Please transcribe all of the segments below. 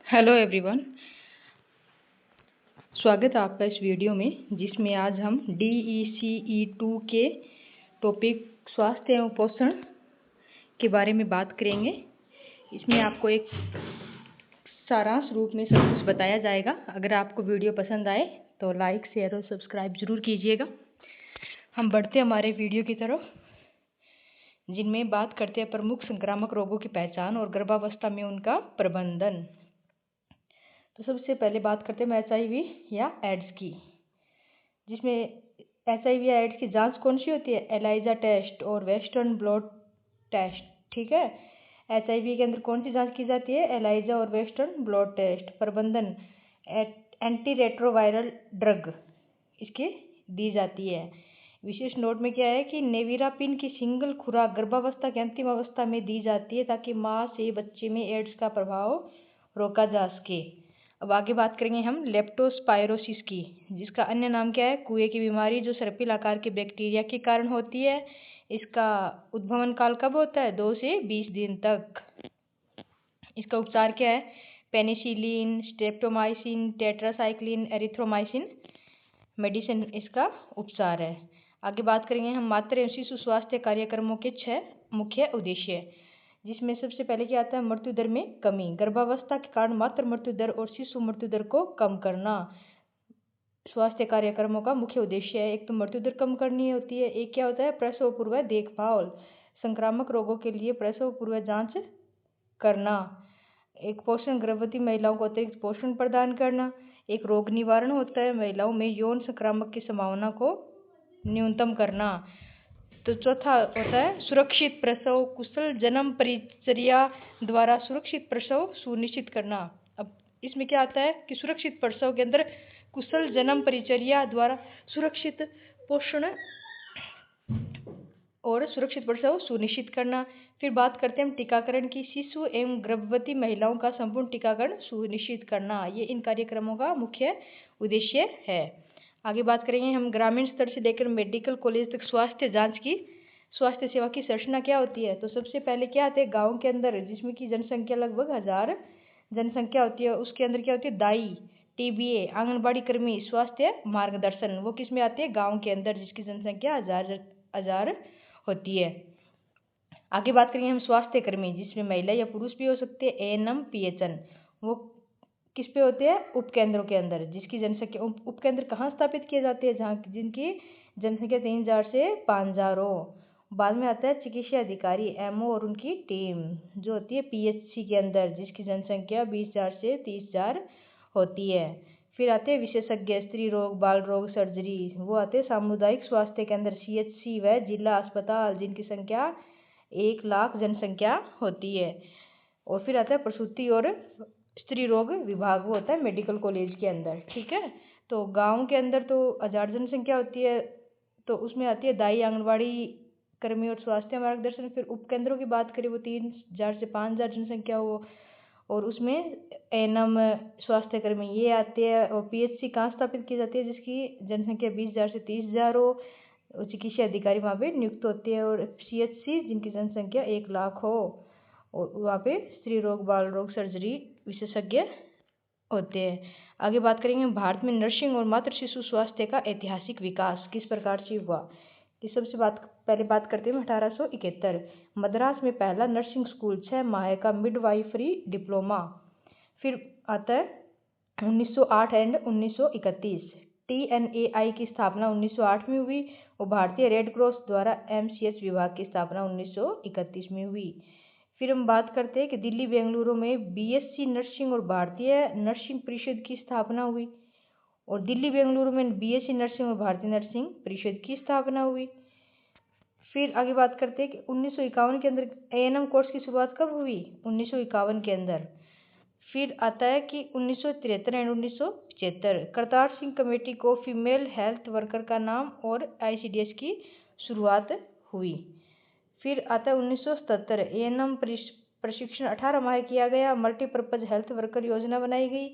Hello everyone, स्वागत है आपका इस वीडियो में जिसमें आज हम DECE2 के टॉपिक स्वास्थ्य एवं पोषण के बारे में बात करेंगे। इसमें आपको एक सारांश रूप में सब कुछ बताया जाएगा। अगर आपको वीडियो पसंद आए तो लाइक, शेयर और सब्सक्राइब जरूर कीजिएगा। हम बढ़ते हमारे वीडियो की तरफ, जिनमें बात करते हैं प्रमुख संक्रामक रोगों की पहचान और गर्भावस्था में उनका प्रबंधन। तो सबसे पहले बात करते हैं HIV या एड्स की, जिसमें HIV या एड्स की जांच कौन सी होती है? एलाइजा टेस्ट और वेस्टर्न ब्लॉट टेस्ट। ठीक है, HIV के अंदर कौन सी जांच की जाती है? एलाइजा और वेस्टर्न ब्लॉट टेस्ट। प्रबंधन एंटी रेट्रोवायरल ड्रग इसके दी जाती है। विशेष नोट में क्या है कि नेविरापिन की सिंगल खुराक गर्भावस्था की अंतिम अवस्था में दी जाती है ताकि माँ से बच्चे में एड्स का प्रभाव रोका जा सके। अब आगे बात करेंगे हम लेप्टोस्पायरोसिस की, जिसका अन्य नाम क्या है? कुएं की बीमारी, जो सर्पिल आकार के बैक्टीरिया के कारण होती है। इसका उद्भवन काल कब होता है? 2 से 20 दिन तक। इसका उपचार क्या है? Penicillin, streptomycin, tetracycline, erythromycin medicine इसका उपचार है। आगे बात करेंगे हम मातृ एवं शिशु स्वास्थ्य कार्यक्रमों के 6 मुख्य उद्देश्य, जिसमें सबसे पहले क्या आता है? मृत्यु दर में कमी। गर्भावस्था के कारण मातृ मृत्यु दर और शिशु मृत्यु दर को कम करना स्वास्थ्य कार्यक्रमों का मुख्य उद्देश्य है। एक तो मृत्यु दर कम करनी होती है, एक क्या होता है? प्रसव पूर्व देखभाल, संक्रामक रोगों के लिए प्रसव पूर्व जांच करना। एक पोषण, गर्भवती महिलाओं को अतिरिक्त पोषण प्रदान करना। एक रोग निवारण होता है, महिलाओं में यौन संक्रामक की संभावना को न्यूनतम करना। तो चौथा होता है सुरक्षित प्रसव, कुशल जन्म परिचर्या द्वारा सुरक्षित प्रसव सुनिश्चित करना। अब इसमें क्या आता है कि सुरक्षित प्रसव के अंदर कुशल जन्म परिचर्या द्वारा सुरक्षित पोषण और सुरक्षित प्रसव सुनिश्चित करना। फिर बात करते हैं हम टीकाकरण की, शिशु एवं गर्भवती महिलाओं का संपूर्ण टीकाकरण सुनिश्चित करना। ये इन कार्यक्रमों का मुख्य उद्देश्य है। आगे बात करेंगे हम ग्रामीण स्तर से लेकर मेडिकल कॉलेज तक स्वास्थ्य जांच की, स्वास्थ्य सेवा की संरचना क्या होती है? तो सबसे पहले क्या आते हैं? गाँव के अंदर, जिसमें की जनसंख्या लगभग 1000 जनसंख्या होती है, उसके अंदर क्या होती है? दाई, TBA, आंगनबाड़ी कर्मी, स्वास्थ्य मार्गदर्शन, वो किस में आते हैं? गाँव के अंदर, जिसकी जनसंख्या 1000 होती है। आगे बात करेंगे हम स्वास्थ्य कर्मी, जिसमें महिला या पुरुष भी हो सकते हैं। ANM, PHN, वो किस पे होते हैं? उपकेंद्रों के अंदर, जिसकी जनसंख्या उपकेंद्र कहाँ स्थापित किए जाते हैं? जहाँ जिनकी जनसंख्या 3000 से 5000 हो। बाद में आता है चिकित्सा अधिकारी, MO और उनकी टीम, जो होती है PHC के अंदर, जिसकी जनसंख्या 20000 से 30000 होती है। फिर आते हैं विशेषज्ञ, स्त्री रोग, बाल रोग, सर्जरी, वो आते हैं सामुदायिक स्वास्थ्य के अंदर, CHC व जिला अस्पताल, जिनकी संख्या 1 लाख जनसंख्या होती है। और फिर आता है प्रसूति और स्त्री रोग विभाग, वो होता है मेडिकल कॉलेज के अंदर। ठीक है, तो गांव के अंदर तो 1000 जनसंख्या होती है, तो उसमें आती है दाई, आंगनबाड़ी कर्मी और स्वास्थ्य मार्गदर्शन। फिर उपकेंद्रों की बात करें, वो 3000 से 5000 जनसंख्या हो, और उसमें ANM स्वास्थ्य कर्मी ये आते हैं। और PHC कहाँ स्थापित की जाती है? जिसकी जनसंख्या 20000 से 30000 हो, चिकित्सा अधिकारी वहाँ पे नियुक्त होते हैं। और CHC जिनकी जनसंख्या 1 लाख हो, और वहाँ पे स्त्री रोग, बाल रोग, सर्जरी विशेषज्ञ होते हैं। आगे बात करेंगे भारत में नर्सिंग और मातृ शिशु स्वास्थ्य का ऐतिहासिक विकास किस प्रकार से हुआ। इस सबसे पहले बात करते हैं 1871, मद्रास में पहला नर्सिंग स्कूल, 6 माह का मिडवाइफरी डिप्लोमा। फिर आता है 1908 एंड 1931, TNAI की स्थापना 1908 में हुई, और भारतीय रेड क्रॉस द्वारा MCH विभाग की स्थापना 1931 में हुई। फिर हम बात करते हैं कि दिल्ली बेंगलुरु में BSc नर्सिंग और भारतीय नर्सिंग परिषद की स्थापना हुई, और दिल्ली बेंगलुरु में BSc नर्सिंग और भारतीय नर्सिंग परिषद की स्थापना हुई। फिर आगे बात करते हैं कि 1951 के अंदर ANM कोर्स की शुरुआत कब हुई? 1951 के अंदर। फिर आता है कि 1973 एंड 1975 करतार सिंह कमेटी को फीमेल हेल्थ वर्कर का नाम और ICDS की शुरुआत हुई। फिर आता है 1977, ANM प्रशिक्षण 18 माह किया गया, मल्टीपर्पज हेल्थ वर्कर योजना बनाई गई,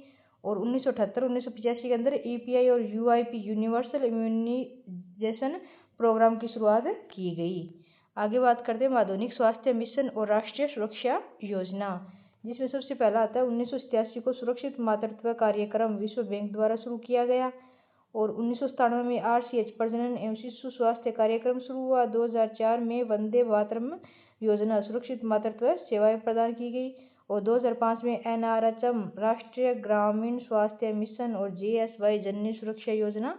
और 1978-1985 के अंदर EPI और UIP यूनिवर्सल इम्यूनाइजेशन प्रोग्राम की शुरुआत की गई। आगे बात करते हैं आधुनिक स्वास्थ्य मिशन और राष्ट्रीय सुरक्षा योजना। जिसमें सबसे पहला आता है 1987 को सुरक्षित मातृत्व कार्यक्रम विश्व बैंक द्वारा शुरू किया गया, और 1997 में RCH प्रजनन एवं शिशु स्वास्थ्य कार्यक्रम शुरू हुआ। 2004 में वंदे मातरम योजना सुरक्षित मातृत्व सेवाएं प्रदान की गई, और 2005 में NRHM राष्ट्रीय ग्रामीण स्वास्थ्य मिशन और JSY जननी सुरक्षा योजना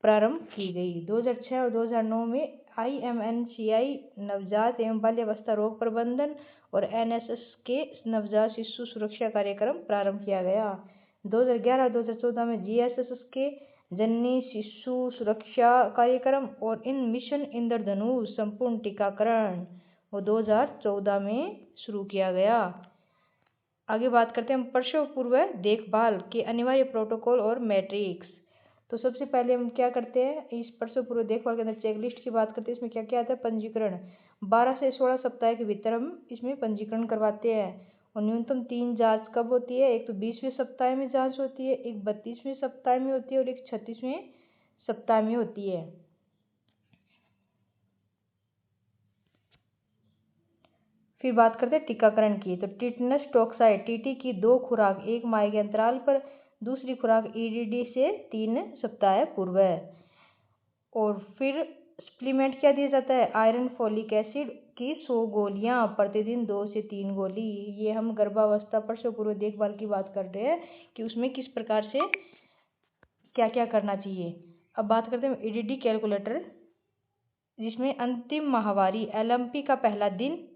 प्रारंभ की गई। 2006 और 2009 में IMNCI नवजात एवं बाल्यावस्था रोग प्रबंधन और NSS के नवजात शिशु सुरक्षा कार्यक्रम प्रारंभ किया गया। 2011 और 2014 में GSS के जननी शिशु सुरक्षा कार्यक्रम और इन मिशन इंद्रधनुष संपूर्ण टीकाकरण वो 2014 में शुरू किया गया। आगे बात करते हैं हम प्रसव पूर्व देखभाल के अनिवार्य प्रोटोकॉल और मैट्रिक्स। तो सबसे पहले हम क्या करते हैं, इस प्रसव पूर्व देखभाल के अंदर चेकलिस्ट की बात करते हैं। इसमें क्या क्या आता है, पंजीकरण 12 से 16 सप्ताह के भीतर हम इसमें पंजीकरण करवाते हैं, और न्यूनतम 3 जांच कब होती है, एक तो 20वें सप्ताह में जांच होती है, एक 32वें सप्ताह में होती है और एक 36वें सप्ताह में होती है। फिर बात करते हैं टीकाकरण की। तो टिटनस टॉक्साइड TT की 2 खुराक 1 माह के अंतराल पर, दूसरी खुराक EDD से 3 सप्ताह पूर्व है। और फिर सप्लीमेंट क्या दिया जाता है, आयरन फोलिक एसिड की 100 गोलियां प्रतिदिन 2 से 3 गोली। ये हम गर्भावस्था प्रसव पूर्व देखभाल की बात कर रहे हैं कि उसमें किस प्रकार से क्या क्या करना चाहिए। अब बात करते हैं EDD कैलकुलेटर, जिसमें अंतिम माहवारी LMP का पहला दिन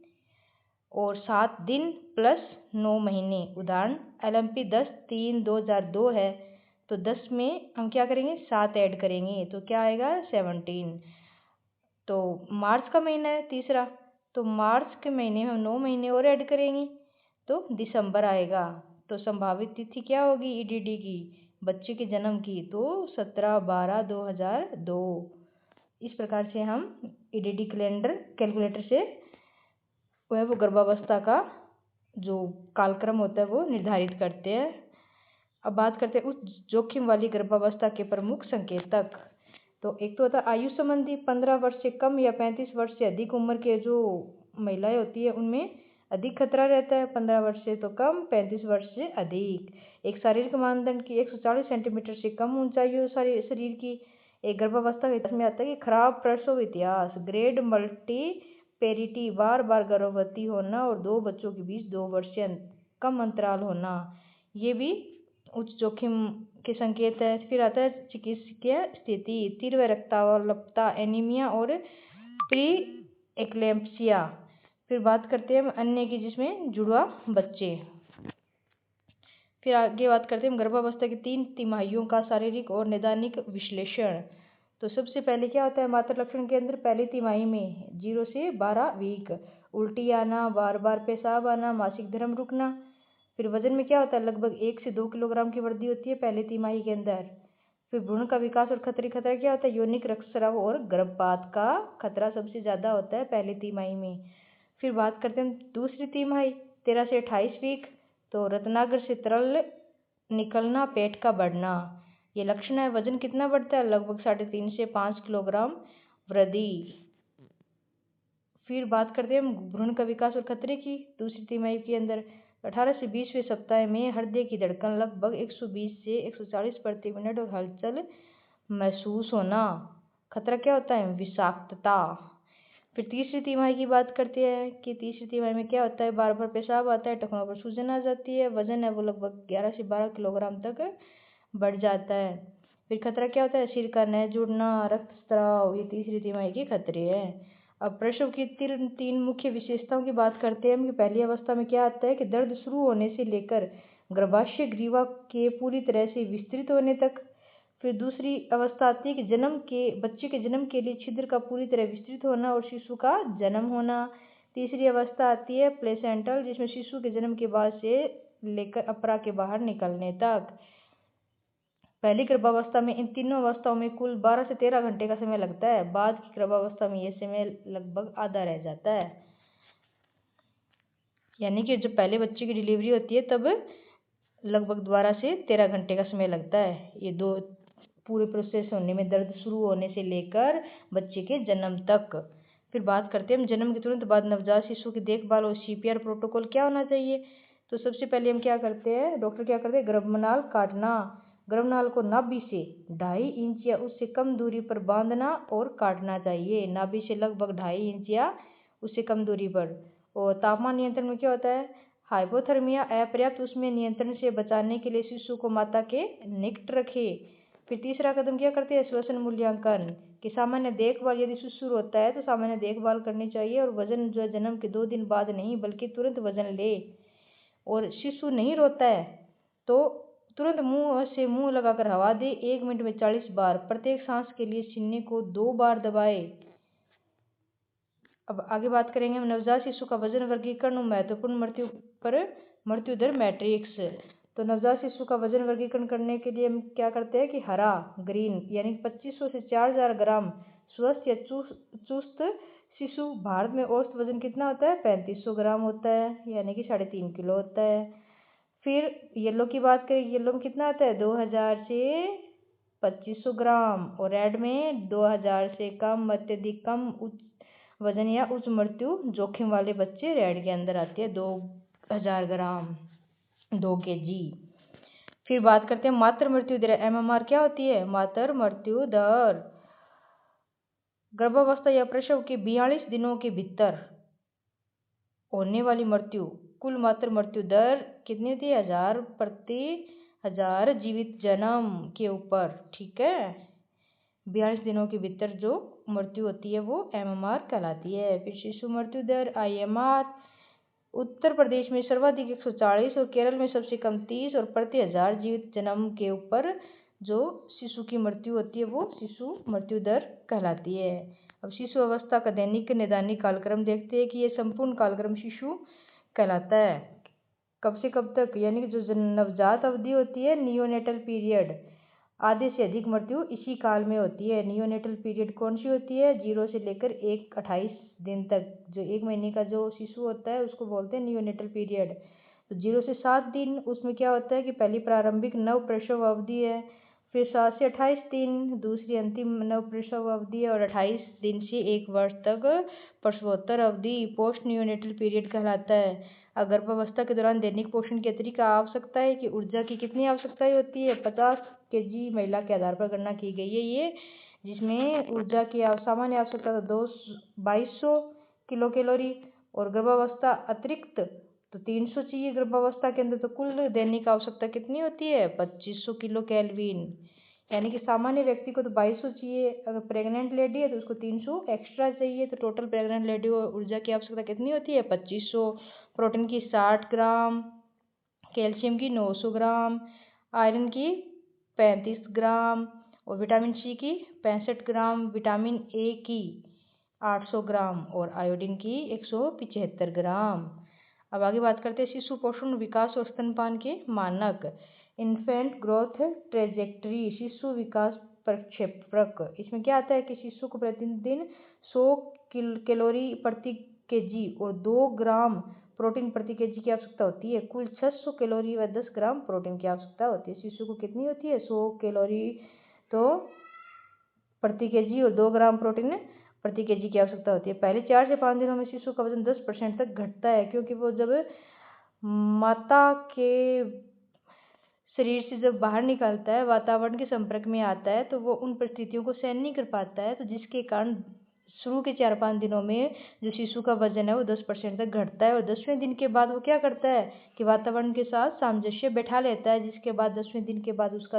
और 7 दिन प्लस 9 महीने। उदाहरण LMP 10/3/2002 है, तो 10 में हम क्या करेंगे, 7 ऐड करेंगे, तो क्या आएगा 17। तो मार्च का महीना है तीसरा, तो मार्च के महीने में हम 9 महीने और ऐड करेंगे, तो दिसंबर आएगा। तो संभावित तिथि क्या होगी EDD की, बच्चे के जन्म की, तो 17/12/2002। इस प्रकार से हम EDD कैलकुलेटर से वो गर्भावस्था का जो कालक्रम होता है वो निर्धारित करते हैं। अब बात करते हैं उच्च जोखिम वाली गर्भावस्था के प्रमुख संकेतक। तो एक तो होता है आयु संबंधी, 15 वर्ष से कम या 35 वर्ष से अधिक उम्र के जो महिलाएं होती है उनमें अधिक खतरा रहता है, 15 वर्ष से तो कम, 35 वर्ष से अधिक। एक शारीरिक मानदंड की 140 सेंटीमीटर से कम ऊंचाई हो शरीर की। एक गर्भावस्था के इतिहास में आता है कि खराब प्रसव इतिहास, ग्रेड मल्टी पेरिटी, बार बार गर्भवती होना और 2 बच्चों के बीच 2 वर्ष से कम अंतराल होना, ये भी उच्च जोखिम के संकेत है। फिर आता है चिकित्सकीय स्थिति, तीव्र रक्तचाप, एनीमिया और प्री एक्लेम्पसिया। फिर बात करते हैं हम अन्य की, जिसमें जुड़वा बच्चे। फिर आगे बात करते हैं हम गर्भावस्था की 3 तिमाहियों का शारीरिक और नैदानिक विश्लेषण। तो सबसे पहले क्या होता है, मातृ लक्षण के अंदर पहली तिमाही में 0 से 12 वीक, उल्टी आना, बार बार पेशाब आना, मासिक धर्म रुकना। फिर वजन में क्या होता है, लगभग 1 से 2 किलोग्राम की वृद्धि होती है पहली तिमाही के अंदर। फिर भ्रूण का विकास और खतरा क्या होता है, यौनिक रक्तस्राव और गर्भपात का खतरा सबसे ज़्यादा होता है पहली तिमाही में। फिर बात करते हैं दूसरी तिमाही 13 से 28 वीक। तो रत्नागर से तरल निकलना, पेट का बढ़ना, ये लक्षण है। वजन कितना बढ़ता है, लगभग 3.5 से 5 किलोग्राम वृद्धि। फिर बात करते हैं हम भ्रूण का विकास और खतरे की दूसरी तिमाही के अंदर। 18 से 20वें सप्ताह में हृदय की धड़कन लगभग 120 से 140 प्रति मिनट और हलचल महसूस होना। खतरा क्या होता है, विषाक्तता। फिर तीसरी तिमाही की बात करते हैं कि तीसरी तिमाही में क्या होता है, बार बार पेशाब आता है, टखनों पर सूजन आ जाती है, वजन है वो लगभग 11 से 12 किलोग्राम तक बढ़ जाता है। फिर खतरा क्या होता है, सिर का नह जुड़ना, रक्तस्राव, ये तीसरी तिमाही के खतरे हैं। अब प्रसव की 3 मुख्य विशेषताओं की बात करते हैं हम कि पहली अवस्था में क्या आता है कि दर्द शुरू होने से लेकर गर्भाशय ग्रीवा के पूरी तरह से विस्तृत होने तक। फिर दूसरी अवस्था आती है कि बच्चे के जन्म के लिए छिद्र का पूरी तरह विस्तृत होना और शिशु का जन्म होना। तीसरी अवस्था आती है प्लेसेंटल, जिसमें शिशु के जन्म के बाद से लेकर अपरा के बाहर निकलने तक। पहली गर्भावस्था में इन तीनों अवस्थाओं में कुल 12 से 13 घंटे का समय लगता है। बाद की गर्भावस्था में यह समय लगभग आधा रह जाता है। यानी कि जब पहले बच्चे की डिलीवरी होती है तब लगभग 12 से 13 घंटे का समय लगता है, ये 2 पूरे प्रोसेस होने में, दर्द शुरू होने से लेकर बच्चे के जन्म तक। फिर बात करते हैं हम जन्म के तुरंत बाद नवजात शिशु की देखभाल और CPR प्रोटोकॉल क्या होना चाहिए। तो सबसे पहले हम क्या करते हैं, डॉक्टर क्या करते हैं, गर्भनाल काटना। गर्भनाल को नाभि से 2.5 इंच या उससे कम दूरी पर बांधना और काटना चाहिए। नाभि से लगभग 2.5 इंच या उससे कम दूरी पर। और तापमान नियंत्रण में क्या होता है, हाइपोथर्मिया अपर्याप्त ऊष्मीय नियंत्रण से बचाने के लिए शिशु को माता के निकट रखें। फिर तीसरा कदम क्या करते हैं, श्वसन मूल्यांकन कि सामान्य देखभाल, यदि शिशु रोता है तो सामान्य देखभाल करनी चाहिए और वजन जो है जन्म के 2 दिन बाद नहीं बल्कि तुरंत वजन ले। और शिशु नहीं रोता है तो तुरंत मुंह से मुंह लगाकर हवा दे। 1 मिनट में 40 बार। प्रत्येक सांस के लिए सीने को 2 बार दबाए। अब आगे बात करेंगे हम नवजात शिशु का वजन वर्गीकरण और महत्वपूर्ण मृत्यु दर मैट्रिक्स। तो नवजात शिशु का वजन वर्गीकरण करने के लिए हम क्या करते हैं कि हरा ग्रीन यानी 2500 से 4000 ग्राम। स्वस्थ या चुस्त शिशु भारत में औसत वजन कितना होता है, 3500 ग्राम होता है यानी कि 3.5 किलो होता है। फिर येलो की बात करें, येलो में कितना आता है, 2000 से 2500 ग्राम। और रेड में 2000 से कम, अत्यधिक कम, उच्च वजन या उच्च मृत्यु जोखिम वाले बच्चे रेड के अंदर आते हैं, 2000 ग्राम, 2 kg। फिर बात करते हैं मातृ मृत्यु दर। MMR क्या होती है, मातृ मृत्यु दर। गर्भावस्था या प्रसव के 42 दिनों के भीतर होने वाली मृत्यु, कुल मातृ मृत्यु दर कितनी होती है, 1000 प्रति 1000 जीवित जन्म के ऊपर। ठीक है, 42 दिनों के भीतर जो मृत्यु होती है वो MMR कहलाती है। फिर शिशु मृत्यु दर IMR, उत्तर प्रदेश में सर्वाधिक 140 और केरल में सबसे कम 30 और प्रति 1000 जीवित जन्म के ऊपर जो शिशु की मृत्यु होती है वो शिशु मृत्यु दर कहलाती है। अब शिशु अवस्था का दैनिक नैदानिक कालक्रम देखते हैं कि ये संपूर्ण कालक्रम शिशु कहलाता है। कब से कब तक, यानी कि जो नवजात अवधि होती है, नियोनेटल पीरियड, आधे से अधिक मृत्यु इसी काल में होती है। नियोनेटल पीरियड कौन सी होती है, 0 से लेकर 28 दिन तक, जो 1 महीने का जो शिशु होता है उसको बोलते हैं नियोनेटल पीरियड। तो 0 से 7 दिन, उसमें क्या होता है कि पहली प्रारंभिक नव प्रसव अवधि है। फिर 7 से 28 दिन दूसरी अंतिम नव प्रसव अवधि है। और 28 दिन से 1 वर्ष तक प्रसवोत्तर अवधि पोस्ट नियोनेटल पीरियड कहलाता है। गर्भावस्था के दौरान दैनिक पोषण की अतिरिक्त आवश्यकता है कि ऊर्जा की कितनी आवश्यकता होती है, 50 kg महिला के आधार पर गणना की गई है ये, जिसमें ऊर्जा की सामान्य आवश्यकता 2200 किलो कैलोरी और गर्भावस्था अतिरिक्त तो 300 चाहिए गर्भावस्था के अंदर। तो कुल दैनिक आवश्यकता कितनी होती है, 2500 किलो कैल्विन। यानी कि सामान्य व्यक्ति को तो 2200 चाहिए, अगर प्रेग्नेंट लेडी है तो उसको 300 एक्स्ट्रा चाहिए। तो टोटल प्रेग्नेंट लेडी को ऊर्जा की आवश्यकता कितनी होती है, 2500। प्रोटीन की 60 ग्राम, कैल्शियम की 900 ग्राम, आयरन की 35 ग्राम और विटामिन सी की 65 ग्राम, विटामिन ए की 800 ग्राम और आयोडीन की 175 ग्राम। अब आगे बात करते हैं शिशु पोषण, विकास और स्तनपान के मानक। इन्फेंट ग्रोथ ट्रेजेक्टरी, शिशु विकास प्रक्षेपवक्र। इसमें क्या आता है कि शिशु को प्रतिदिन 100 कैलोरी प्रति केजी और 2 ग्राम प्रोटीन प्रति केजी की आवश्यकता होती है। कुल 600 कैलोरी व 10 ग्राम प्रोटीन की आवश्यकता होती है। शिशु को कितनी होती है, 100 कैलोरी तो प्रति केजी और 2 ग्राम प्रोटीन प्रति केजी की आवश्यकता होती है। पहले 4 से 5 दिनों में शिशु का वजन 10% तक घटता है, क्योंकि वो जब माता के शरीर से जब बाहर निकलता है, वातावरण के संपर्क में आता है, तो वो उन परिस्थितियों को सहन नहीं कर पाता है। तो जिसके कारण शुरू के 4-5 दिनों में जो शिशु का वजन है वो 10% तक घटता है। और 10वें दिन के बाद वो क्या करता है कि वातावरण के साथ सामंजस्य बैठा लेता है, जिसके बाद 10वें दिन के बाद उसका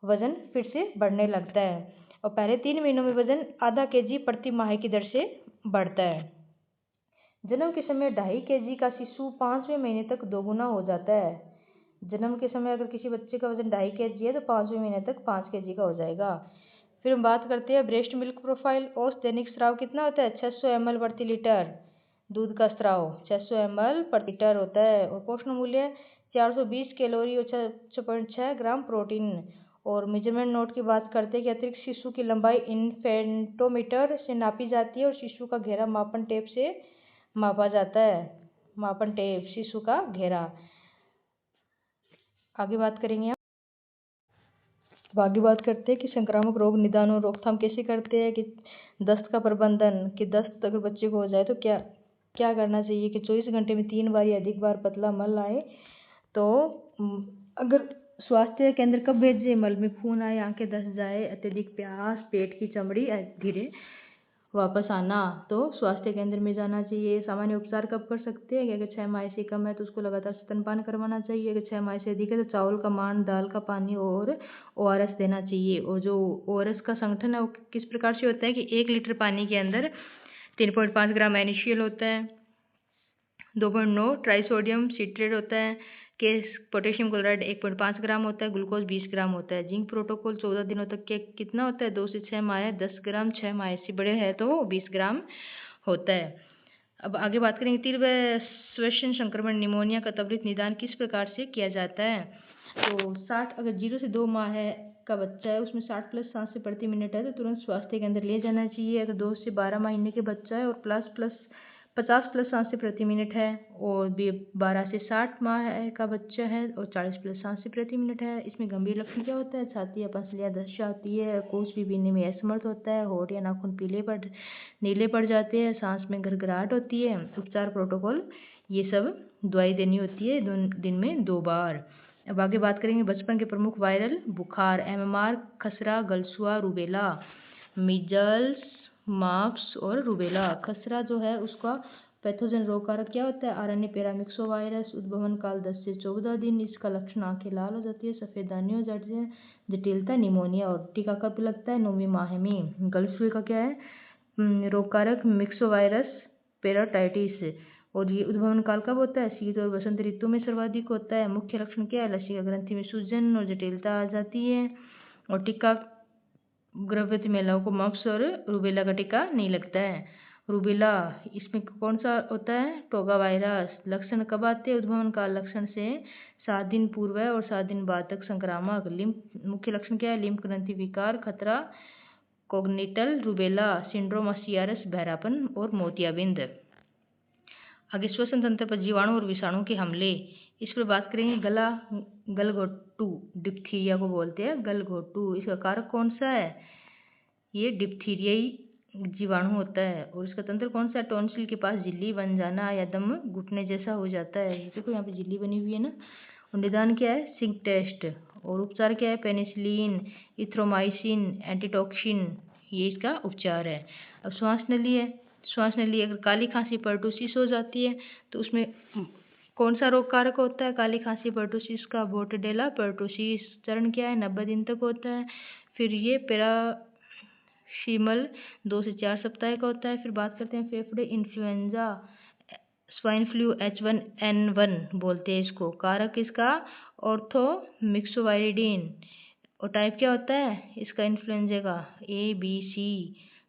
वजन फिर से बढ़ने लगता है। और पहले 3 महीनों में वजन आधा केजी प्रति माह की दर से बढ़ता है। जन्म के समय 2.5 kg का शिशु 5वें महीने तक दोगुना हो जाता है। जन्म के समय अगर किसी बच्चे का वजन 2.5 kg है तो 5वें महीने तक 5 kg का हो जाएगा। फिर हम बात करते हैं ब्रेस्ट मिल्क प्रोफाइल। औसत दैनिक स्राव कितना होता है, 600 ml प्रति लीटर दूध का स्राव 600 ml प्रति लीटर होता है। और पोषण मूल्य 420 कैलोरी और 6.6 ग्राम प्रोटीन। और मेजरमेंट नोट की बात करते हैं कि अतिरिक्त शिशु की लंबाई इन्फेंटोमीटर से नापी जाती है और शिशु का घेरा मापन टेप से मापा जाता है। मापन टेप शिशु का घेरा। आगे बात करेंगे हम। आगे बात करते हैं कि संक्रामक रोग निदान और रोकथाम कैसे करते हैं, कि दस्त का प्रबंधन, कि दस्त अगर बच्चे को हो जाए तो क्या क्या करना चाहिए कि 24 घंटे में 3 बार या अधिक बार पतला मल आए तो अगर स्वास्थ्य केंद्र कब भेजें? मल में खून आए, आंखें धस जाए, अत्यधिक प्यास, पेट की चमड़ी धीरे वापस आना, तो स्वास्थ्य केंद्र में जाना चाहिए। सामान्य उपचार कब कर सकते हैं? अगर 6 माह से कम है तो उसको लगातार स्तनपान करवाना चाहिए। अगर 6 माह से अधिक है तो चावल का मान, दाल का पानी और ORS देना चाहिए। और जो ORS का संगठन है वो किस प्रकार से होता है कि 1 लीटर पानी के अंदर 3.5 ग्राम NaCl होता है, 2.9 ट्राइसोडियम सिट्रेट होता है, के पोटेशियम क्लोराइड 1.5 ग्राम होता है, ग्लूकोज 20 ग्राम होता है। जिंक प्रोटोकॉल 14 दिनों तक के कितना होता है? 2 से 6 माह 10 ग्राम, 6 माह से बड़े है तो 20 ग्राम होता है। अब आगे बात करेंगे तीव्र श्वसन संक्रमण निमोनिया का त्वरित निदान किस प्रकार से किया जाता है? तो 60 अगर 0 से 2 माह का बच्चा है उसमें 60+ सांसें प्रति मिनट है तो तुरंत स्वास्थ्य के अंदर ले जाना चाहिए। अगर 2 से 12 महीने के बच्चा है और 50+ सांसें प्रति मिनट है और 12 से 60 माह का बच्चा है और 40+ सांसें प्रति मिनट है। इसमें गंभीर लक्षण क्या होता है? छाती या पसलियाँ धस जाती है, कोस भी पीने में असमर्थ होता है, होठ या नाखून नीले पड़ जाते हैं, सांस में घरघराहट होती है। उपचार प्रोटोकॉल ये सब दवाई देनी होती है दिन में 2 बार। अब आगे बात करेंगे बचपन के प्रमुख वायरल बुखार, MMR, खसरा, गलसुआ, रूबेला, मीजल्स, मम्प्स और रूबेला। खसरा जो है उसका पैथोजन रोग कारक क्या होता है? RNA पैरामिक्सोवायरस। उद्भवन काल 10 से 14 दिन। इसका लक्षण आंखें लाल हो जाती है, सफ़ेद दाने हो जाते हैं, जटिलता निमोनिया। और टीका कब लगता है? 9वीं माह में। गलसुए का क्या है? रोग कारक मिक्सोवायरस पेराटाइटिस। और ये उद्भवन काल कब होता है? शीत और बसंत ऋतु में सर्वाधिक होता है। मुख्य लक्षण क्या है? लसिका ग्रंथि में सूजन और जटिलता आ जाती है। और टीका गर्भवती महिलाओं को मम्प्स और रूबेला का टीका नहीं लगता है। रूबेला इसमें कौन सा होता है? Toga virus. लक्षण कब आते हैं उद्भवन काल? लक्षण से 7 दिन पूर्व और 7 दिन बाद तक संक्रामक। मुख्य लक्षण क्या है? लिम्फ ग्रंथि विकार, खतरा, कोग्निटल रूबेला सिंड्रोम, CRS, बहरापन और मोतियाबिंद। आगे श्वसन तंत्र पर जीवाणु और विषाणु के हमले, इस पर बात करेंगे। गलघोटू डिप्थीरिया को बोलते हैं गलघोटू। इसका कारक कौन सा है? ये डिप्थीरियाई जीवाणु होता है। और इसका तंत्र कौन सा? टॉन्सिल के पास झिल्ली बन जाना या दम घुटने जैसा हो जाता है। देखो यहाँ पे झिल्ली बनी हुई है ना। और निदान क्या है? Schick test. और उपचार क्या है? पेनिसिलिन, इथ्रोमाइसिन, एंटीटॉक्सिन, ये इसका उपचार है। अब श्वास नली है। श्वास नली अगर काली खांसी पर्टुसिस हो जाती है तो उसमें कौन सा रोग कारक होता है? काली खांसी पर्टुसिस का बोर्डेला पर्टुसिस। चरण क्या है? 90 दिन तक होता है। फिर ये पैराशीमल 2 से 4 सप्ताह का होता है। फिर बात करते हैं फेफड़े इन्फ्लुएंजा, स्वाइन फ्लू H1N1 बोलते हैं इसको। कारक इसका ऑर्थोमिक्सोवाइरिडिन। और टाइप क्या होता है इसका इन्फ्लुएंजा का? ABC।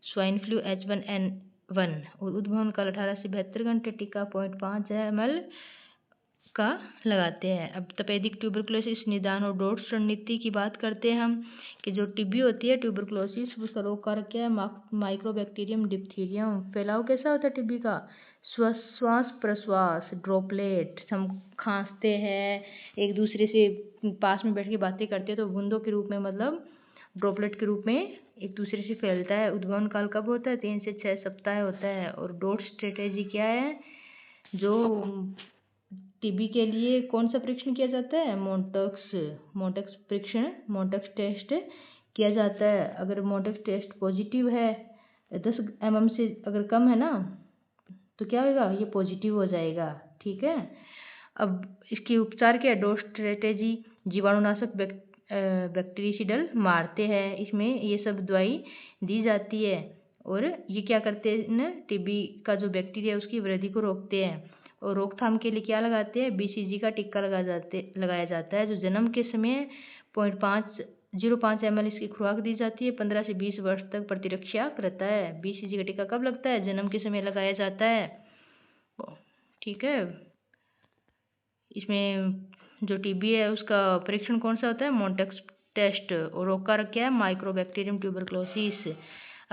Swine flu H1N1। और उद्भवन काल 18 से 72 घंटे। टीका 0.5 ml का लगाते हैं। अब तपेदिक ट्यूबरकुलोसिस निदान और डोट्स रणनीति की बात करते हैं हम कि जो टीबी होती है ट्यूबरकुलोसिस उसका रोग कारक क्या है? माइक्रोबैक्टीरियम डिप्थीरियम। फैलाव कैसा होता है टीबी का? श्वास प्रश्वास ड्रॉपलेट। हम खांसते हैं, एक दूसरे से पास में बैठ के बातें करते हैं तो बूंदों के रूप में, मतलब ड्रॉपलेट के रूप में एक दूसरे से फैलता है। उद्भवन काल कब होता है? 3 से 6 सप्ताह होता है। और डोट स्ट्रेटेजी क्या है? जो टीबी के लिए कौन सा परीक्षण किया जाता है? मोंटेक्स परीक्षण, मोंटेक्स टेस्ट किया जाता है। अगर मोंटेक्स टेस्ट पॉजिटिव है 10 mm से अगर कम है ना तो क्या होगा? ये पॉजिटिव हो जाएगा। ठीक है। अब इसकी उपचार क्या है? डोज स्ट्रेटेजी जीवाणुनाशक बैक्टीरियासिडल मारते हैं। इसमें ये सब दवाई दी जाती है। और ये क्या करते हैं ना? टीबी का जो बैक्टीरिया उसकी वृद्धि को रोकते हैं। और रोकथाम के लिए क्या लगाते हैं? BCG का टीका लगाया जाता है जो जन्म के समय 0.5 ml इसकी खुराक दी जाती है। 15 से 20 वर्ष तक प्रतिरक्षा करता है। BCG का टीका कब लगता है? जन्म के समय लगाया जाता है। ठीक है। इसमें जो टीबी है उसका परीक्षण कौन सा होता है? मोंटेक्स टेस्ट। और रोग कारक क्या है? Mycobacterium tuberculosis.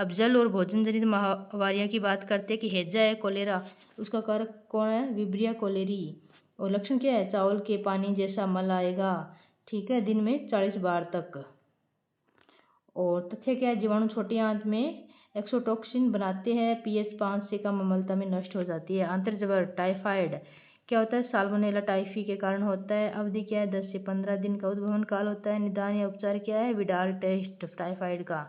अब जल और भोजन जनित महामारियां की बात करते हैं कि हैजा है कोलेरा, उसका कारक कौन है? विब्रिया कोलेरी। और लक्षण क्या है? चावल के पानी जैसा मल आएगा। ठीक है, दिन में 40 बार तक। और तथ्य क्या है? जीवाणु छोटी आंत में एक्सोटॉक्सिन बनाते हैं, pH 5 से कम अम्लता में नष्ट हो जाती है। अंतर्ज्वर टाइफाइड क्या होता है, साल्मोनेला टाइफी के कारण होता है। अवधि क्या है, 10 से 15 दिन का उद्भवन काल होता है। निदान या उपचार क्या है, विडाल टेस्ट टाइफाइड का।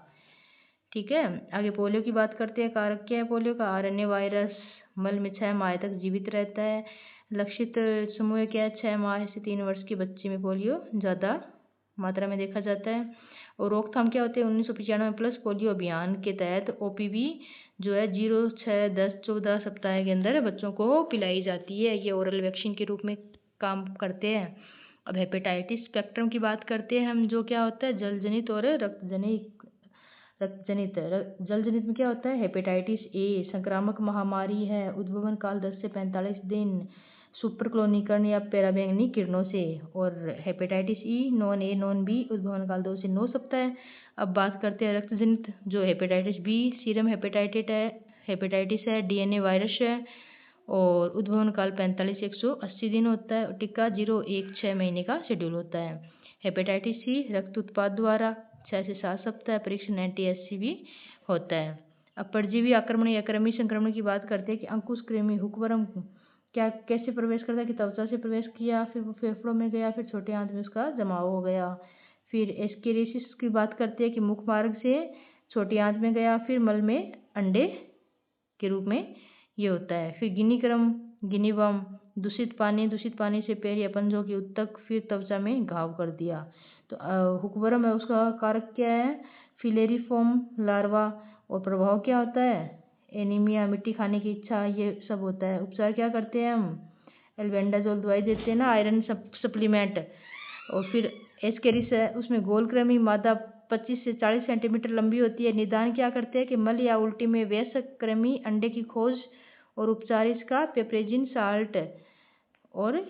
ठीक है, आगे पोलियो की बात करते हैं। कारक क्या है पोलियो का, आरएनए वायरस, मल में 6 माह तक जीवित रहता है। लक्षित समूह क्या है, 6 माह से 3 वर्ष के बच्चे में पोलियो ज़्यादा मात्रा में देखा जाता है। और रोकथाम क्या होते हैं, 1995 प्लस पोलियो अभियान के तहत ओपीवी जो है 0, 6, 10, 14 सप्ताह के अंदर बच्चों को पिलाई जाती है। ये ओरल वैक्सीन के रूप में काम करते हैं। अब हेपेटाइटिस स्पेक्ट्रम की बात करते हैं हम, जो क्या होता है, जलजनित और रक्तजनित। जलजनित में क्या होता है, हेपेटाइटिस ए संक्रामक महामारी है, उद्भवन काल 10 से 45 दिन, सुपर क्लोनिकरण या पैराबैंगनी किरणों से। और hepatitis E non A non B, उद्भवन काल 2 से 9 सप्ताह है। अब बात करते हैं रक्तजनित, जो हेपेटाइटिस बी सीरम हेपेटाइटिस है, डीएनए वायरस है और उद्भवन काल 45 से 180 दिन होता है। टीका 0, 1, 6 महीने का शेड्यूल होता है। हेपेटाइटिस सी रक्त उत्पाद द्वारा 6 से 7 सप्ताह, परीक्षण एंटी-HCV होता है। अब परजीवी आक्रमण या कृमि संक्रमण की बात करते हैं कि अंकुश कृमि हुकवर्म क्या कैसे प्रवेश करता है, कि त्वचा से प्रवेश किया, फिर वो फेफड़ों में गया, फिर छोटे आंत में उसका जमाव हो गया। फिर एस्केरिसिस की बात करते हैं कि मुख मार्ग से छोटी आंत में गया, फिर मल में अंडे के रूप में ये होता है। फिर गिनी वर्म दूषित पानी से पैर या पंजों की उत्तक, फिर त्वचा में घाव कर दिया। तो हुकवर्म है, उसका कारक क्या है, फिलेरिफॉर्म लार्वा। और प्रभाव क्या होता है, एनीमिया, मिट्टी खाने की इच्छा, ये सब होता है। उपचार क्या करते हैं हम, एल्बेंडाजोल दवाई देते हैं ना, आयरन सप्लीमेंट। और फिर एस्केरिस है, उसमें गोल कृमि मादा 25 से 40 सेंटीमीटर लंबी होती है। निदान क्या करते हैं कि मल या उल्टी में वयस्क कृमि अंडे की खोज और उपचार इसका पेप्रेजिन साल्ट और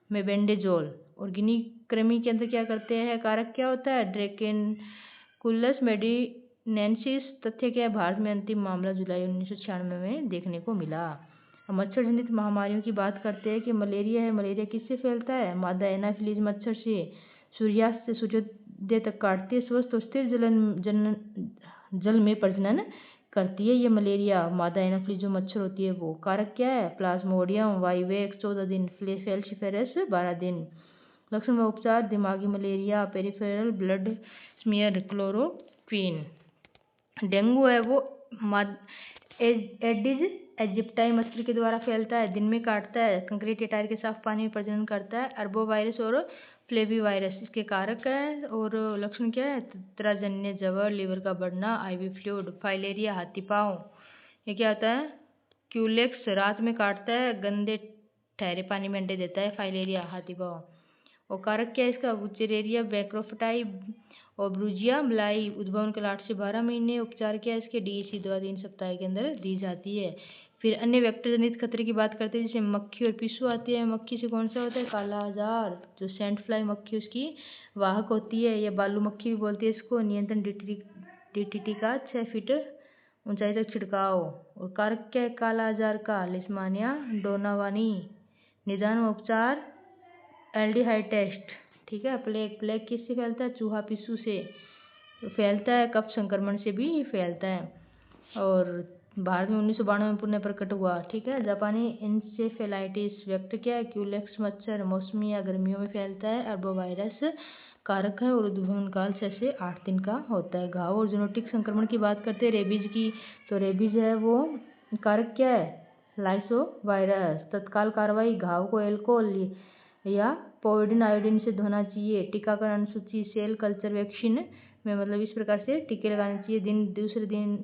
मेबेंडेजोल। और गिनी कृमि के अंदर क्या करते हैं, कारक क्या होता है, ड्रैकेनकुलस मेडिनेंसिस। तथ्य क्या है, भारत में अंतिम मामला जुलाई 1996 में देखने को मिला। मच्छर जनित महामारियों की बात करते हैं कि मलेरिया है, मलेरिया किससे फैलता है, मादा एनाफिलीज मच्छर से। सूर्यास्त से सूर्योदय तक काटती है, स्वस्थ और स्थिर जल में प्रजनन करती है। ये मलेरिया मादा एनाफिलीज जो मच्छर होती है वो। कारक क्या है, प्लाज्मोडियम वाइवेक्स 14 दिन, फेल्सीफेरस 12 दिन। लक्षण व उपचार, दिमागी malaria, peripheral blood smear, chloroquine. Dengue है वो एडिज एजिप्टाई मच्छर के द्वारा फैलता है, दिन में काटता है, कंक्रीट या टायर के साफ पानी में प्रजनन करता है। अर्बोवायरस और फ्लेविवायरस इसके कारक है। और लक्षण क्या है, तंत्रजन्य जबर, लीवर का बढ़ना, आईवी फ्लूइड। फाइलेरिया हाथी पाँव, ये क्या होता है, क्यूलेक्स रात में काटता है, गंदे ठहरे पानी में अंडे देता है, फाइलेरिया हाथी पाँव। और कारक क्या है इसका, वुचेरेरिया बैक्रोफटाई और ब्रूजिया मलाई, उद्भवन काल 8 से 12 महीने। उपचार क्या है इसके, DEC दवा 3 सप्ताह के अंदर दी जाती है। फिर अन्य वेक्टर जनित खतरे की बात करते हैं, जैसे मक्खी और पिस्सू आती है। मक्खी से कौन सा होता है, काला आजार, जो सेंट फ्लाई मक्खी उसकी वाहक होती है, या बालू मक्खी भी बोलती है इसको। नियंत्रण DTT का 6 फीट ऊंचाई तक छिड़काव। और कारक क्या है काला आजार का, लिस्मानिया डोनावानी। निदान व उपचार, एल्डिहाइड टेस्ट। ठीक है, प्लेग किससे फैलता है, चूहा पिस्सू से फैलता है, कफ संक्रमण से भी फैलता है। और भारत में 1992 में पुनः प्रकट हुआ। ठीक है, जापानी इंसेफेलाइटिस वेक्टर क्या है, क्यूलेक्स मच्छर, मौसमी या गर्मियों में फैलता है, अर्बोवायरस कारक है और उद्भवन काल 6 से 8 दिन का होता है। घाव और जूनोटिक संक्रमण की बात करते हैं, रेबीज की। तो रेबीज है वो कारक क्या है, लाइसो वायरस। तत्काल कार्रवाई, घाव को एल्कोहल या पोविडन आयोडीन से धोना चाहिए। टीकाकरण अनुसूची, सेल कल्चर वैक्सीन में मतलब इस प्रकार से टीके लगाने चाहिए। दूसरे दिन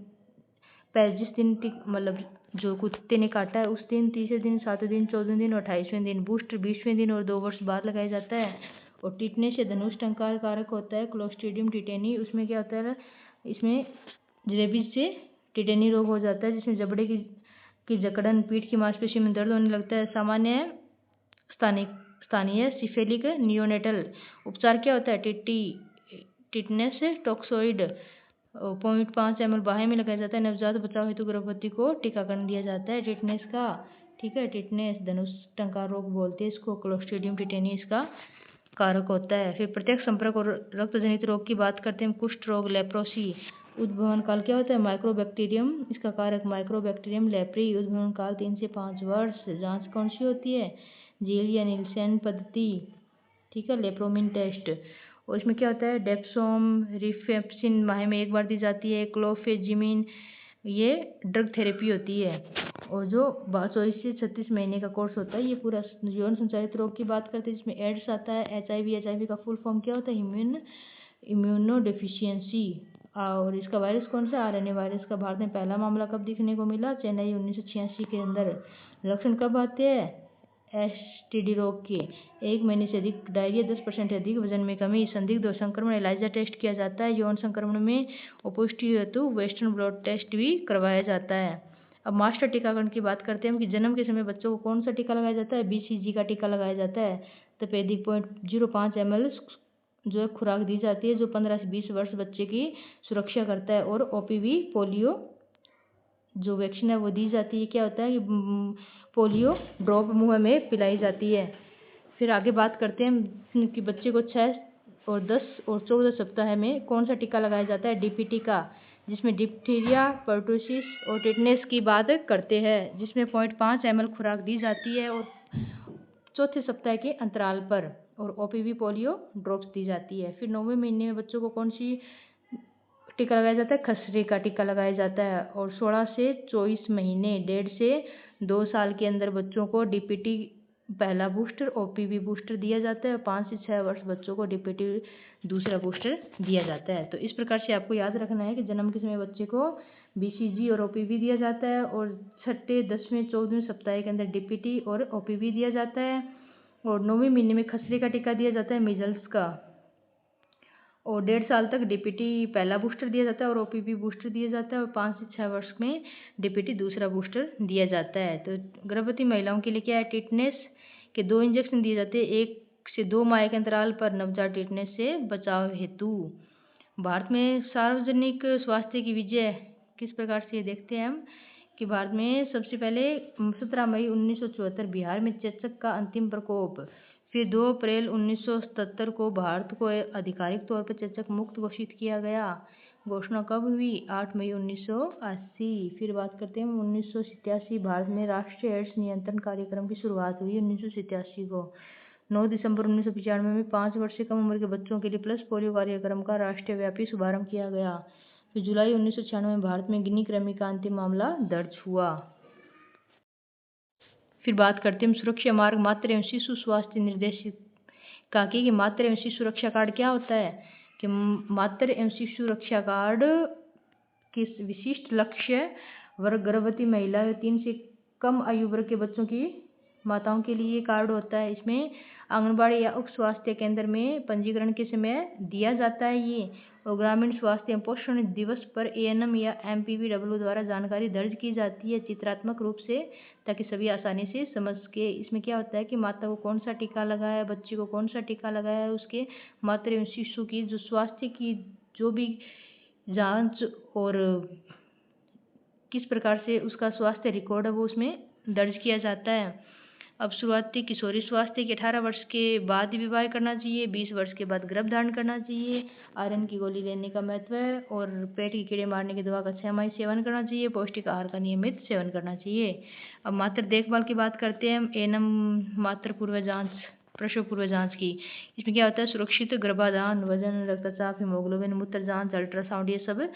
जिस दिन मतलब जो कुत्ते ने काटा है उस दिन, तीसरे दिन, 7वें दिन, 14वें दिन और 28वें दिन। बूस्टर 20वें दिन और 2 वर्ष बाद लगाया जाता है। और टिटनेस या धनुष टंकार कारक होता है क्लोस्ट्रीडियम टिटेनी। उसमें क्या होता है, इसमें रेबीज से टिटेनी रोग हो जाता है, जिसमें जबड़े की जकड़न, पीठ की मांसपेशी में दर्द होने लगता है। सामान्य स्थानीय सिफेलिक नियोनेटल। उपचार क्या होता है, टिटनेस टॉक्सोइड 0.5 ml बाहे में लगाया जाता है। नवजात बचाव हेतु गर्भवती को टीकाकरण दिया जाता है टिटनेस का। ठीक है, टिटनेस धनुष टंकार रोग बोलते हैं इसको, क्लोस्ट्रीडियम टिटेनी इसका कारक होता है। फिर प्रत्यक्ष संपर्क और रक्त जनित रोग की बात करते हैं, कुष्ठ रोग, लेप्रोसी, उद्भवन काल क्या होता है? माइक्रोबैक्टीरियम, इसका कारक माइक्रोबैक्टीरियम लेप्री। उद्भवन काल 3 से 5 वर्ष। जांच कौन सी होती है? झील या नीलसेन पद्धति, ठीक है, लेप्रोमिन टेस्ट। और इसमें क्या होता है? डेप्सोम रिफेप्सिन माह में 1 बार दी जाती है। क्लोफेजिमिन, ये ड्रग थेरेपी होती है। और जो 24 से 36 महीने का कोर्स होता है, ये पूरा यौन संचारित रोग की बात करते हैं, जिसमें एड्स आता है। HIV का फुल फॉर्म क्या होता है? Immuno deficiency. और इसका वायरस कौन सा? RNA वायरस का। भारत में पहला मामला कब देखने को मिला? चेन्नई 1986 के अंदर। लक्षण कब आते हैं STD रोग के? 1 महीने से अधिक डायरिया, 10% से अधिक वजन में कमी, संदिग्ध संक्रमण एलाइजा टेस्ट किया जाता है। यौन संक्रमण में अपुष्टि हेतु वेस्टर्न ब्लॉट टेस्ट भी करवाया जाता है। अब मास्टर टीकाकरण की बात करते हैं कि जन्म के समय बच्चों को कौन सा टीका लगाया जाता है? BCG का टीका लगाया जाता है। तपेदिक 0.05 ml जो है खुराक दी जाती है, जो 15 से 20 वर्ष बच्चे की सुरक्षा करता है। और OPV पोलियो जो वैक्सीन है वो दी जाती है। क्या होता है कि पोलियो ड्रॉप मुंह में पिलाई जाती है। फिर आगे बात करते हैं कि बच्चे को 6 और 10 और 14 सप्ताह में कौन सा टीका लगाया जाता है? DPT का, जिसमें डिप्थीरिया, पर्टुसिस और टिटनेस की बात करते हैं, जिसमें 0.5 ml खुराक दी जाती है और चौथे सप्ताह के अंतराल पर। और OPV पोलियो ड्रॉप्स दी जाती है। फिर 9वें महीने में बच्चों को कौन सी टीका लगाया जाता है? खसरे का टीका लगाया जाता है। और 16 से 24 महीने, 1.5 से 2 साल के अंदर बच्चों को DPT पहला बूस्टर, OPV बूस्टर दिया जाता है। 5 से 6 वर्ष बच्चों को DPT दूसरा बूस्टर दिया जाता है। तो इस प्रकार से आपको याद रखना है कि जन्म के समय बच्चे को BCG और OPV दिया जाता है, और 6, 10वें, 14वें सप्ताह के अंदर DPT और OPV दिया जाता है। और 9वें महीने में खसरे का टीका दिया जाता है, मीजल्स का। और 1.5 साल तक DPT पहला बूस्टर दिया जाता है और OPV बूस्टर दिया जाता है। और 5 से 6 वर्ष में DPT दूसरा बूस्टर दिया जाता है। तो गर्भवती महिलाओं के लिए क्या है? टिटनेस के 2 इंजेक्शन दिए जाते हैं 1 से 2 माह के अंतराल पर, नवजात टिटनेस से बचाव हेतु। भारत में सार्वजनिक स्वास्थ्य की विजय किस प्रकार से देखते हैं हम कि भारत में सबसे पहले 17 मई 1974 बिहार में चेचक का अंतिम प्रकोप। फिर 2 अप्रैल 1977 को भारत को आधिकारिक तौर पर चेचक मुक्त घोषित किया गया। घोषणा कब हुई? 8 मई 1980। फिर बात करते हैं 1987 भारत में राष्ट्रीय एड्स नियंत्रण कार्यक्रम की शुरुआत हुई 1987 को। 9 दिसंबर 1995 में 5 वर्ष से कम उम्र के बच्चों के लिए पल्स पोलियो कार्यक्रम का राष्ट्रीय व्यापी शुभारंभ किया गया। फिर जुलाई 1996 में भारत में गिनी कृमि का अंतिम मामला दर्ज हुआ। फिर बात करते हैं सुरक्षा मार्ग मातृ एवं शिशु स्वास्थ्य निर्देशिका की। मातृ एवं शिशु सुरक्षा कार्ड क्या होता है? कि मातृ एवं शिशु सुरक्षा कार्ड के विशिष्ट लक्ष्य वर्ग गर्भवती महिला 3 से कम आयु वर्ग के बच्चों की माताओं के लिए कार्ड होता है। इसमें आंगनबाड़ी या उप स्वास्थ्य केंद्र में पंजीकरण के समय दिया जाता है ये। और ग्रामीण स्वास्थ्य एवं पोषण दिवस पर ANM या MPPW द्वारा जानकारी दर्ज की जाती है चित्रात्मक रूप से, ताकि सभी आसानी से समझ सके। इसमें क्या होता है कि माता को कौन सा टीका लगाया है, बच्चे को कौन सा टीका लगाया है, उसके मातृ एवं शिशु की जो स्वास्थ्य की जो भी जांच और किस प्रकार से उसका स्वास्थ्य रिकॉर्ड है वो उसमें दर्ज किया जाता है। अब शुरुआती किशोरी स्वास्थ्य के 18 वर्ष के बाद ही विवाह करना चाहिए, 20 वर्ष के बाद गर्भ धारण करना चाहिए, आयरन की गोली लेने का महत्व है, और पेट के कीड़े मारने की दवा का 6 माह सेवन करना चाहिए, पौष्टिक आहार का नियमित सेवन करना चाहिए। अब मातृ देखभाल की बात करते हैं, ANM मातृ पूर्व जांच, प्रसव पूर्व जांच की। इसमें क्या होता है? सुरक्षित गर्भाधान, वजन, रक्तचाप, हीमोग्लोबिन, मूत्र जांच, अल्ट्रासाउंड, ये सब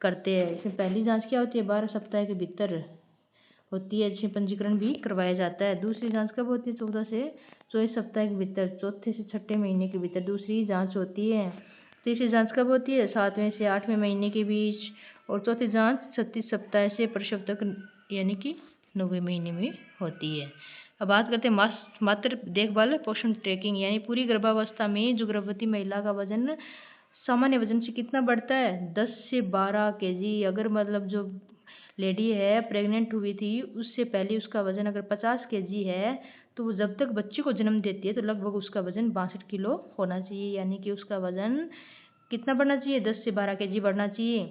करते हैं। इसमें पहली जांच क्या होती है? 12 सप्ताह के भीतर होती है, जिसमें पंजीकरण भी करवाया जाता है। दूसरी जांच कब होती है? 14 से 24 सप्ताह के भीतर, चौथे से 6ठे महीने के भीतर दूसरी जांच होती है। तीसरी जांच कब होती है? 7वें से 8वें महीने के बीच। और चौथी जांच 36 सप्ताह से प्रसव तक यानी कि 9वें महीने में होती है। अब बात करते हैं मातृ देखभाल पोषण ट्रैकिंग, यानी पूरी गर्भावस्था में जो गर्भवती महिला का वजन सामान्य वजन से कितना बढ़ता है? 10 से 12 kg। अगर मतलब जो लेडी है प्रेग्नेंट हुई थी उससे पहले उसका वजन अगर 50 kg है, तो वो जब तक बच्चे को जन्म देती है तो लगभग उसका वजन 62 किलो होना चाहिए। यानी कि उसका वजन कितना बढ़ना चाहिए? 10 से 12 kg बढ़ना चाहिए।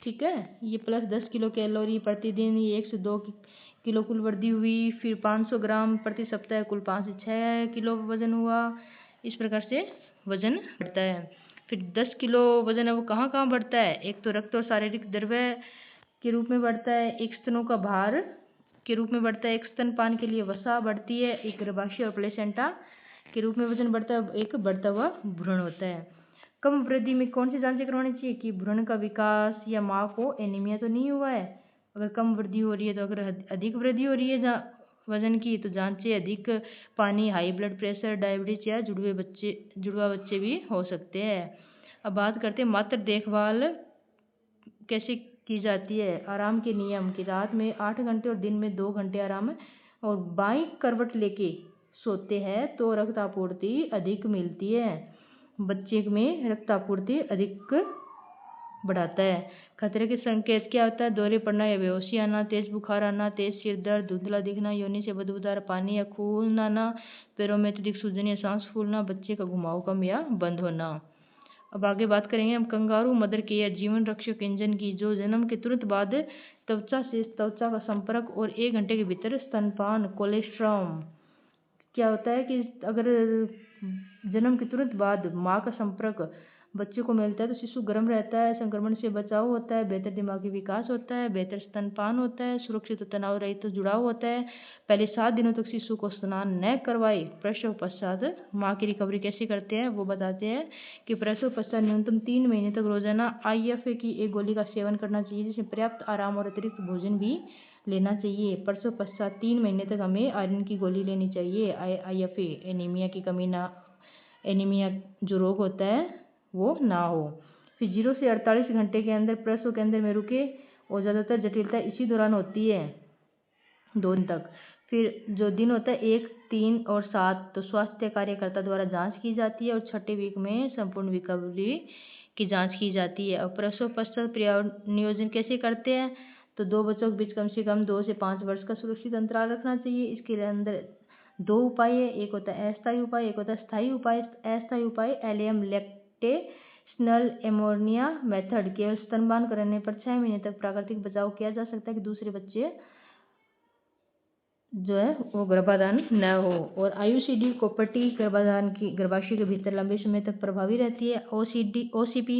ठीक है, ये प्लस 10 किलो कैलोरी प्रतिदिन, ये 1 से 2 किलो कुल वृद्धि हुई। फिर 500 ग्राम प्रति सप्ताह, कुल 5 से 6 किलो वजन हुआ। इस प्रकार से वजन बढ़ता है। फिर 10 किलो वजन है वो कहाँ कहाँ बढ़ता है? एक तो रक्त और शारीरिक द्रव्य के रूप में बढ़ता है, एक स्तनों का भार के रूप में बढ़ता है, एक स्तनपान के लिए वसा बढ़ती है, एक गर्भाशय और प्लेसेंटा के रूप में वजन बढ़ता है, एक बढ़ता हुआ भ्रूण होता है। कम वृद्धि में कौन सी जांचें करवानी चाहिए कि भ्रूण का विकास या माँ को एनीमिया तो नहीं हुआ है। अगर कम वृद्धि हो रही है तो, अगर अधिक वृद्धि हो रही है वजन की तो जांचें अधिक पानी, हाई ब्लड प्रेशर, डायबिटीज या जुड़वा बच्चे भी हो सकते हैं। अब बात करते हैं मातृ देखभाल कैसे की जाती है। आराम के नियम कि रात में 8 घंटे और दिन में 2 घंटे आराम, और बाईं करवट लेके सोते हैं तो रक्त आपूर्ति अधिक मिलती है, बच्चे में रक्त आपूर्ति अधिक बढ़ाता है। खतरे के संकेत क्या होता है? दौरे पड़ना या बेहोशी आना, तेज बुखार आना, तेज सिर दर्द, धुंधला दिखना, योनि से बदबूदार पानी या खून आना, पैरों में अत्यधिक सूजन या सांस फूलना, बच्चे का घुमाव कम या बंद होना। अब आगे बात करेंगे हम कंगारू मदर केयर जीवन रक्षक इंजन की, जो जन्म के तुरंत बाद त्वचा से त्वचा का संपर्क और 1 घंटे के भीतर स्तनपान। कोलेस्ट्रॉम क्या होता है कि अगर जन्म के तुरंत बाद माँ का संपर्क बच्चे को मिलता है तो शिशु गर्म रहता है, संक्रमण से बचाव होता है, बेहतर दिमागी विकास होता है, बेहतर स्तनपान होता है, सुरक्षित तनाव रहित जुड़ाव होता है। पहले 7 दिनों तक शिशु को स्नान न करवाए। प्रसव पश्चात माँ की रिकवरी कैसे करते हैं वो बताते हैं कि प्रसव पश्चात न्यूनतम 3 महीने तक रोजाना IFA की एक गोली का सेवन करना चाहिए, जिसमें पर्याप्त आराम और अतिरिक्त भोजन भी लेना चाहिए। प्रसव पश्चात 3 महीने तक हमें आयरन की गोली लेनी चाहिए। IFA एनीमिया की कमी ना, एनीमिया जो रोग होता है वो ना हो। फिर 0 से 48 घंटे के अंदर प्रसव के अंदर में रुके, और ज़्यादातर जटिलता इसी दौरान होती है 2 दिन तक। फिर जो दिन होता है 1, 3 और 7 तो स्वास्थ्य कार्यकर्ता द्वारा जांच की जाती है, और छठे वीक में संपूर्ण रिकवरी की जांच की जाती है। और प्रसव पश्चात नियोजन कैसे करते हैं तो 2 बच्चों के बीच कम से कम 2 से 5 वर्ष का सुरक्षित अंतराल रखना चाहिए। इसके अंदर 2 उपाय है, एक होता है अस्थायी उपाय, एक होता है स्थायी उपाय। अस्थायी उपाय LAM लैक्टेशनल एमोनिया मेथड, केवल स्तनपान करने पर 6 महीने तक प्राकृतिक बचाव किया जा सकता है कि दूसरे बच्चे जो है वो गर्भाधान न हो। और IUCD कोपर्टी गर्भाधान की गर्भाशय के भीतर लंबे समय तक प्रभावी रहती है। OCP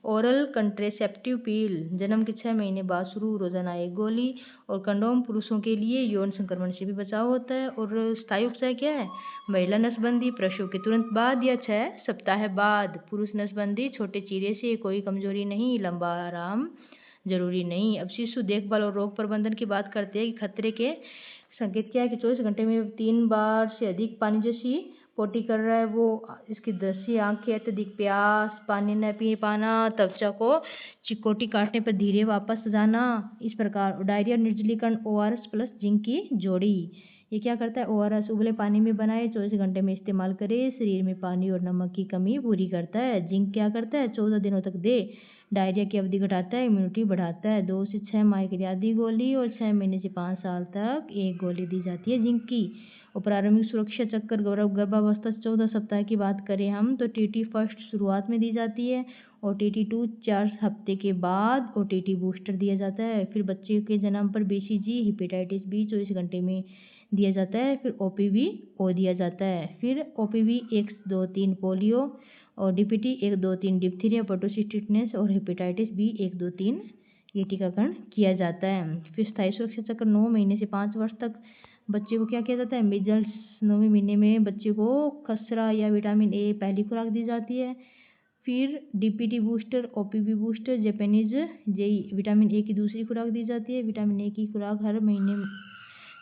ओरल कंट्रेसेप्टिव पील जन्म के 6 महीने बाद शुरू, रोजाना 1 गोली। और कंडोम पुरुषों के लिए यौन संक्रमण से भी बचाव होता है। और स्थायी उपचार क्या है? महिला नसबंदी प्रसव के तुरंत बाद या 6 सप्ताह बाद, पुरुष नसबंदी छोटे चीरे से, कोई कमजोरी नहीं, लंबा आराम जरूरी नहीं। अब शिशु देखभाल और रोग प्रबंधन की बात करते हैं कि खतरे के संकेत क्या है कि 24 घंटे में 3 बार से अधिक पानी जैसी पोटी कर रहा है वो, इसकी दृष्टि, आंखें, अत्यधिक प्यास, पानी न पी पाना, त्वचा को चिकोटी काटने पर धीरे वापस जाना, इस प्रकार। डायरिया, निर्जलीकरण, ORS प्लस जिंक की जोड़ी। ये क्या करता है? ORS उबले पानी में बनाए, 24 घंटे में इस्तेमाल करे, शरीर में पानी और नमक की कमी पूरी करता है। जिंक क्या करता है? 14 दिनों तक दे, डायरिया की अवधि घटाता है, इम्यूनिटी बढ़ाता है। 2 से 6 माह के लिए आधी गोली, और 6 महीने से 5 साल तक 1 गोली दी जाती है जिंक की। और प्रारंभिक सुरक्षा चक्कर गर्भावस्था 14 सप्ताह की बात करें हम तो TT फर्स्ट शुरुआत में दी जाती है, और TT 2 4 हफ्ते के बाद, और TT बूस्टर दिया जाता है। फिर बच्चे के जन्म पर BCG हेपेटाइटिस B 24 घंटे में दिया जाता है। फिर OPV O दिया जाता है। फिर OPV 1, 2, 3 पोलियो, और DPT 1, 2, 3 डिप्थीरिया, परटूसिस, टिटनेस और हेपेटाइटिस B 1, 2, 3 ये टीकाकरण किया जाता है। फिर स्थायी सुरक्षा चक्र 9 महीने से 5 वर्ष तक बच्चे को क्या किया जाता है? मिजल्स 9वें महीने में बच्चे को खसरा या विटामिन A पहली खुराक दी जाती है। फिर DPT booster, OPV booster, Japanese JE vitamin A की दूसरी खुराक दी जाती है। विटामिन A की खुराक हर महीने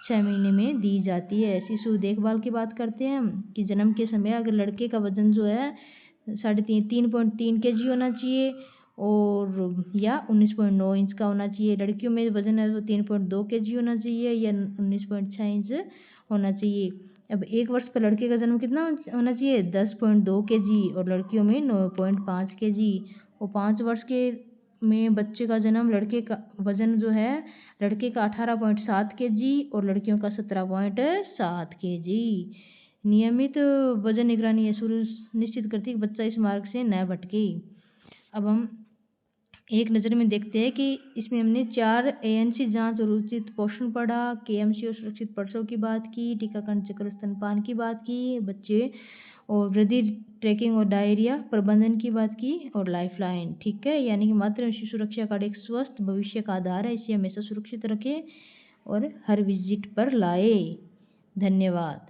6 महीने में दी जाती है। शिशु देखभाल की बात करते हैं हम कि जन्म के समय अगर लड़के का वजन जो है 3.3 kg होना चाहिए, और या 19.9 इंच का होना चाहिए। लड़कियों में वजन है तो 3.2 kg होना चाहिए या 19.6 इंच होना चाहिए। अब 1 वर्ष पर लड़के का जन्म कितना होना चाहिए? 10.2 kg, और लड़कियों में 9.5 kg। और 5 वर्ष के में बच्चे का जन्म, लड़के का वजन जो है लड़के का 18.7 kg और लड़कियों का 17.7 kg। नियमित वजन निगरानी ये सुनिश्चित करती है कि बच्चा इस मार्ग से न भटके। अब हम एक नज़र में देखते हैं कि इसमें हमने 4 ANC जांच और उचित पोषण पढ़ा, KMC और सुरक्षित प्रसव की बात की, टीकाकरण चक्र स्तनपान की बात की, बच्चे और वृद्धि ट्रैकिंग और डायरिया प्रबंधन की बात की, और लाइफलाइन। ठीक है, यानी कि मातृ एवं शिशु सुरक्षा कार्ड एक स्वस्थ भविष्य का आधार है, इसे हमेशा सुरक्षित रखें और हर विजिट पर लाए। धन्यवाद।